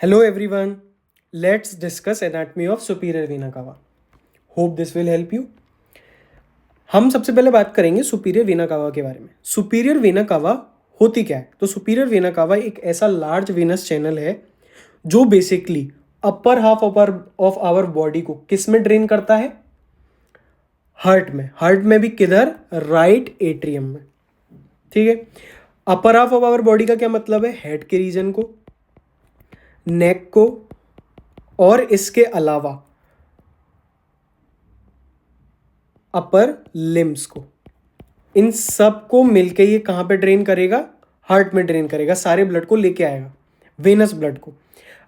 Hello everyone, let's discuss anatomy of superior vena cava. Hope this will help you. हम सबसे पहले बात करेंगे सुपीरियर वेना कावा के बारे में. सुपीरियर वेना कावा होती क्या है? तो सुपीरियर वेना कावा एक ऐसा लार्ज वेनस चैनल है जो basically upper half of our body को किस में ड्रेन करता है? हार्ट में. हार्ट में भी किधर? राइट एट्रियम में. ठीक है. Upper half of our body का क्या मतलब है? हेड के रीजन को, नेक को और इसके अलावा अपर लिम्स को. इन सब को मिलके ये कहां पे ड्रेन करेगा? हार्ट में ड्रेन करेगा. सारे ब्लड को लेके आएगा, वेनस ब्लड को.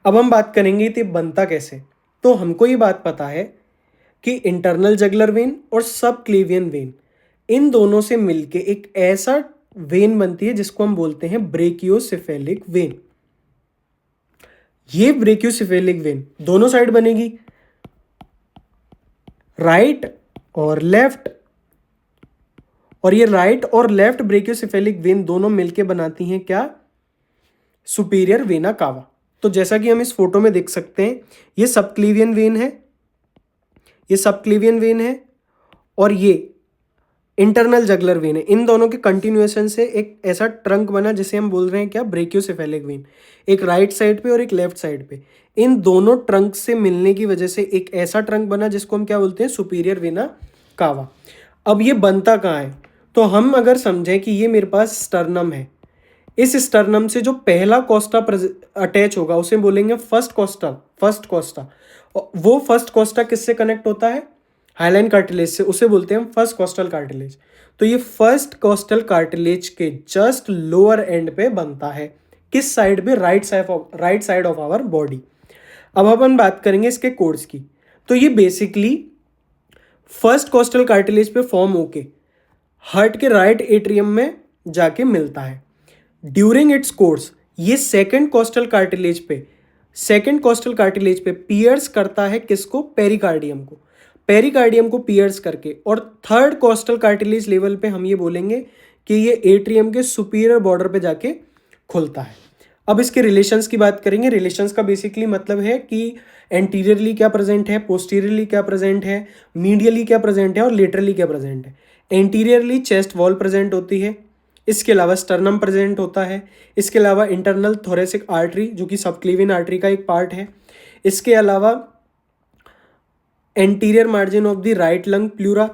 अब हम बात करेंगे तो बनता कैसे. तो हमको ये बात पता है कि इंटरनल जगुलर वेन और सब क्लेवियन वेन, इन दोनों से मिलके एक ऐसा वेन बनती है जिसको हम बोलते हैं ब्रेकियोसेफेलिक वेन. ये ब्रेकियोसेफेलिक वेन दोनों साइड बनेगी, राइट और लेफ्ट. और ये राइट और लेफ्ट ब्रेकियोसेफेलिक वेन दोनों मिलके बनाती हैं क्या? Superior vena cava. तो जैसा कि हम इस फोटो में देख सकते हैं, ये सबक्लेवियन वेन है, ये सबक्लेवियन वेन है और ये इंटरनल जगुलर वेन है. इन दोनों के कंटिन्यूएशन से एक ऐसा ट्रंक बना जिसे हम बोल रहे हैं क्या? Brachiocephalic when. एक राइट साइड पे और एक लेफ्ट साइड पे. इन दोनों ट्रंक से मिलने की वजह से एक ऐसा ट्रंक बना जिसको हम क्या बोलते हैं? Superior vena cava. अब ये बनता कहाँ है? तो हम अगर समझें कि ये मेरे पास स्टर्नम है, इस स्टर्नम से जो पहला कोस्टा अटैच होगा उसे बोलेंगे फर्स्ट कोस्टा. First Costa. वो फर्स्ट कोस्टा किससे कनेक्ट होता है? हाइलाइन कार्टिलेज से. उसे बोलते हैं हम फर्स्ट कोस्टल कार्टिलेज. तो ये फर्स्ट कोस्टल कार्टिलेज के जस्ट लोअर एंड पे बनता है. किस साइड पे? Right side of our body. अब अपन बात करेंगे इसके कोर्स की. तो ये बेसिकली फर्स्ट कोस्टल कार्टिलेज पे फॉर्म होके हार्ट के राइट एट्रियम में जाके मिलता है. ड्यूरिंग इट्स कोर्स ये सेकेंड कोस्टल कार्टिलेज पे पियर्स करता है किसको? पेरिकार्डियम को. पेरिकार्डियम को पियर्स करके और थर्ड कोस्टल कार्टिलेज लेवल पे हम ये बोलेंगे कि ये एट्रियम के सुपीरियर बॉर्डर पे जाके खुलता है. अब इसके रिलेशंस की बात करेंगे. रिलेशंस का बेसिकली मतलब है कि एंटीरियरली क्या प्रेजेंट है, पोस्टीरियरली क्या प्रेजेंट है, मीडियली क्या प्रेजेंट है और लेटरली क्या प्रेजेंट है. एंटीरियरली चेस्ट वॉल प्रेजेंट होती है, इसके अलावा स्टर्नम प्रेजेंट होता है, इसके अलावा इंटरनल थोरेसिक आर्टरी जो कि सबक्लेवियन आर्टरी का एक पार्ट है, इसके अलावा anterior margin of the right lung pleura.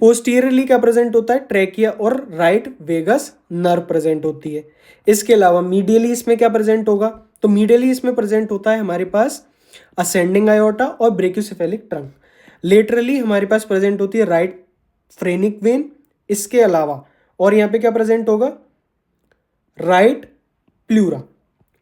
Posteriorly क्या प्रेजेंट होता है? ट्रैकिया और राइट वेगस नर्व प्रेजेंट होती है. इसके अलावा मीडियली इसमें क्या प्रेजेंट होगा? तो मीडियली इसमें प्रेजेंट होता है हमारे पास असेंडिंग आयोटा और ब्रेकियोसेफेलिक ट्रंक. लेटरली हमारे पास प्रेजेंट होती है राइट फ्रेनिक वेन. इसके अलावा और यहाँ पे क्या प्रेजेंट होगा? Right pleura.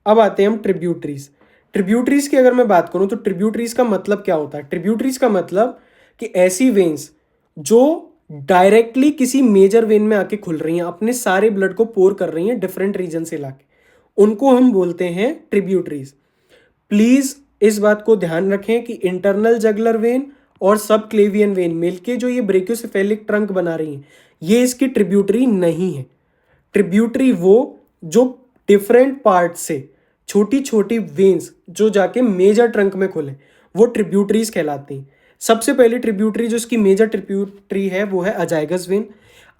अब आते हैं हम ट्रिब्यूटरीज. ट्रिब्यूटरीज की अगर मैं बात करूं तो ट्रिब्यूटरीज का मतलब क्या होता है? ट्रिब्यूटरीज का मतलब कि ऐसी वेन्स जो डायरेक्टली किसी मेजर वेन में आके खुल रही हैं, अपने सारे ब्लड को पोर कर रही हैं डिफरेंट रीजन से लाके, उनको हम बोलते हैं ट्रिब्यूटरीज. प्लीज इस बात को ध्यान रखें कि इंटरनल जगुलर वेन और सब क्लेवियन वेन मिलके जो ये ब्रेकियोसेफेलिक ट्रंक बना रही हैं, ये इसकी ट्रिब्यूटरी नहीं है. ट्रिब्यूटरी वो जो डिफरेंट पार्ट से छोटी छोटी वेन्स जो जाके मेजर ट्रंक में खुले, वो ट्रिब्यूटरीज कहलाती हैं. सबसे पहली ट्रिब्यूटरी जो इसकी मेजर ट्रिब्यूटरी है वो है azygos vein.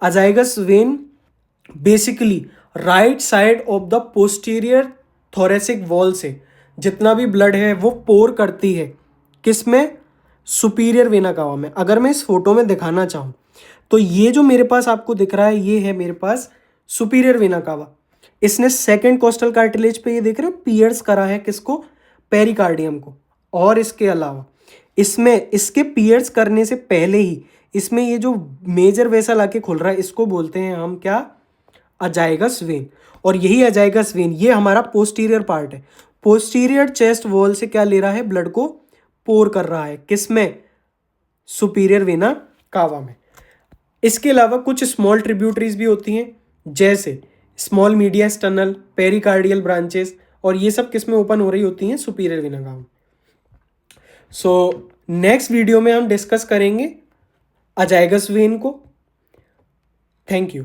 Azygos vein basically right side of the posterior thoracic wall से जितना भी ब्लड है वो पोर करती है. किसमें? सुपीरियर वेना कावा में. अगर मैं इस फोटो में दिखाना चाहूँ तो ये जो मेरे पास आपको दिख रहा है ये है मेरे पास सुपीरियर वेना कावा. इसने सेकेंड कोस्टल कार्टिलेज पे ये देख रहे हो पियर्स करा है किसको? पेरिकार्डियम को. और इसके अलावा इसमें इसके पियर्स करने से पहले ही इसमें ये जो मेजर वेसल आके खुल रहा है इसको बोलते हैं हम क्या? अजाइगस वेन. और यही अजाइगस वेन ये हमारा पोस्टीरियर पार्ट है. पोस्टीरियर चेस्ट वॉल से क्या ले रहा है? ब्लड को पोर कर रहा है. किसमें? सुपीरियर वेना कावा में. इसके अलावा कुछ स्मॉल ट्रिब्यूटरीज भी होती हैं जैसे small media sternal, pericardial branches, और ये सब किस में ओपन हो रही होती हैं? Superior vena cava. So next video में हम डिस्कस करेंगे अजाइगस वेन को. Thank you.